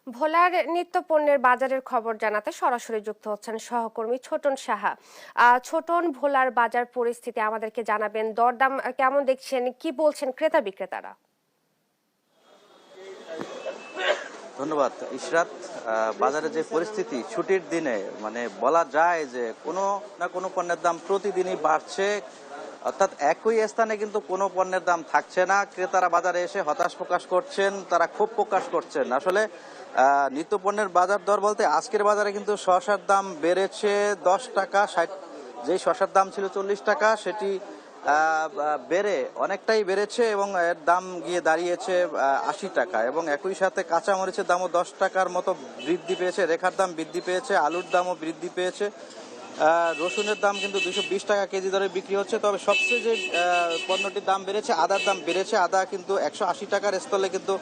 ভোলার নিত্য পণ্যের বাজারের খবর জানাতে সরাসরি যুক্ত হচ্ছেন সহকর্মী ছোটন সাহা। ছোটন, ভোলার বাজার পরিস্থিতি আমাদেরকে জানাবেন। দরদাম কেমন দেখছেন, কি বলছেন ক্রেতা বিক্রেতারা? ধন্যবাদ ইশরাত। বাজারে যে পরিস্থিতি ছুটির দিনে মানে বলা যায় যে কোনো না কোনো পণ্যের দাম প্রতিদিনই বাড়ছে, অর্থাৎ একই স্থানে কিন্তু কোনো পণ্যের দাম থাকছে না। ক্রেতারা বাজারে এসে হতাশ প্রকাশ করছেন, তারা ক্ষোভ প্রকাশ করছেন। আসলে নিত্য পণ্যের বাজার দর বলতে আজকের বাজারে কিন্তু শসার দাম বেড়েছে 10 টাকা। যেই শসার দাম ছিল 40 টাকা, সেটি বেড়ে অনেকটাই বেড়েছে এবং এর দাম গিয়ে দাঁড়িয়েছে 80 টাকা। এবং একই সাথে কাঁচামরিচের দামও 10 টাকার মতো বৃদ্ধি পেয়েছে, রেখার দাম বৃদ্ধি পেয়েছে, আলুর দামও বৃদ্ধি পেয়েছে। রসুনের দাম কিন্তু 220 টাকা কেজি দরে বিক্রি হচ্ছে। তবে সবচেয়ে যে পণ্যটির দাম বেড়েছে, আদার দাম বেড়েছে। আদা কিন্তু 180 টাকার স্থলে কিন্তু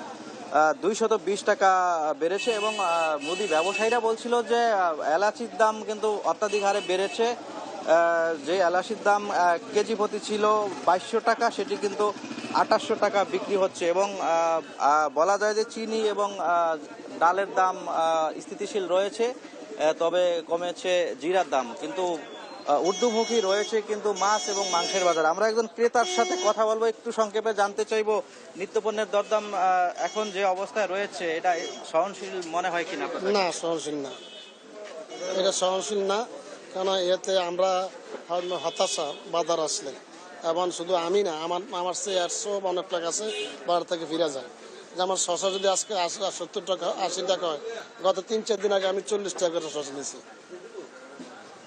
220 টাকা বেড়েছে। এবং মুদি ব্যবসায়ীরা বলছিল যে এলাচির দাম কিন্তু অত্যাধিক হারে বেড়েছে। যে এলাচির দাম কেজি প্রতি ছিল 2200 টাকা, সেটি কিন্তু 2800 টাকা বিক্রি হচ্ছে। এবং বলা যায় যে চিনি এবং ডালের দাম স্থিতিশীল রয়েছে, তবে কমেছে জিরার দাম। কিন্তু ঊর্ধ্বমুখী রয়েছে কিন্তু মাছ এবং মাংসের বাজার। আমরা একজন ক্রেতার সাথে কথা বলবো, একটু সংক্ষেপে জানতে চাইবো নিত্যপণ্যের দরদাম এখন যে অবস্থায় রয়েছে এটা সহনশীল মনে হয় কিনা? না, সহনশীল না, এটা সহনশীল না। কেন এতে আমরা হতাশা বাজার আসলে। এবং শুধু আমি না, আমার চেয়ে 100 অনেক টাকা আছে বাজার থেকে ফিরে যায়। যে আমার শশা যদি আজকে 70 টাকা 80 টাকা হয়, গত 3-4 দিন আগে আমি 40 টাকা করে শশা নিয়েছি।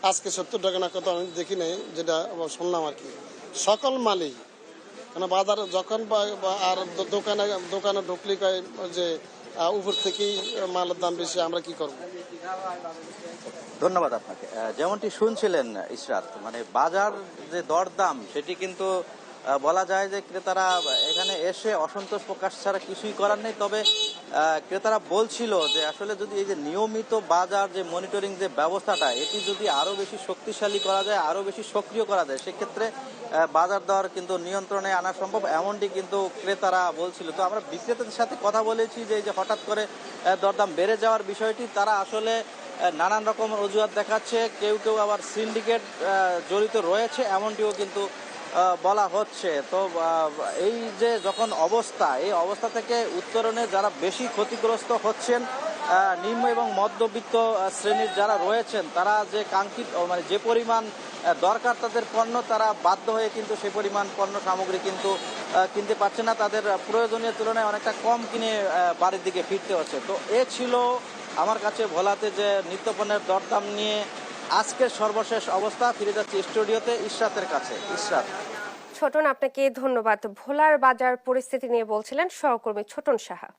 আজকে 70 টাকা না কত আমি দেখি নাই, যেটা শুনলাম আর কি। সকল মালই মানে বাজার যখন আর দোকানে ঢুকলি যে উপর থেকেই মালের দাম বেশি, আমরা কি করব? ধন্যবাদ আপনাকে। যেমনটি শুনছিলেন ইশরাত, মানে বাজার যে দরদাম সেটি কিন্তু বলা যায় যে ক্রেতারা এখানে এসে অসন্তোষ প্রকাশ ছাড়া কিছুই করার নেই। তবে ক্রেতারা বলছিল যে আসলে যদি এই যে নিয়মিত বাজার যে মনিটরিং যে ব্যবস্থাটা, এটি যদি আরও বেশি শক্তিশালী করা যায়, আরও বেশি সক্রিয় করা যায়, সেক্ষেত্রে বাজার দর কিন্তু নিয়ন্ত্রণে আনা সম্ভব, এমনটি কিন্তু ক্রেতারা বলছিল। তো আমরা বিক্রেতাদের সাথে কথা বলেছি যে এই যে হঠাৎ করে দরদাম বেড়ে যাওয়ার বিষয়টি, তারা আসলে নানান রকম অজুহাত দেখাচ্ছে। কেউ কেউ আবার সিন্ডিকেট জড়িত রয়েছে, এমনটিও কিন্তু বলা হচ্ছে। তো এই যে যখন এই অবস্থা থেকে উত্তরণে যারা বেশি ক্ষতিগ্রস্ত হচ্ছেন, নিম্ন এবং মধ্যবিত্ত শ্রেণীর যারা রয়েছেন, তারা যে কাঙ্ক্ষিত মানে যে পরিমাণ দরকার তাদের পণ্য, তারা বাধ্য হয়ে কিন্তু সেই পরিমাণ পণ্য সামগ্রী কিন্তু কিনতে পারছে না। তাদের প্রয়োজনীয় তুলনায় অনেকটা কম কিনে বাড়ির দিকে ফিরতে হচ্ছে। তো এ ছিল আমার কাছে ভোলাতে যে নিত্যপণ্যের দরদাম নিয়ে আজকের সর্বশেষ অবস্থা। ফিরে যাচ্ছি স্টুডিওতে ইশরাতের কাছে। ইশরাত। ছোটন, আপনাকে ধন্যবাদ। ভোলার বাজার পরিস্থিতি নিয়ে বলছিলেন সহকর্মী ছোটন সাহা।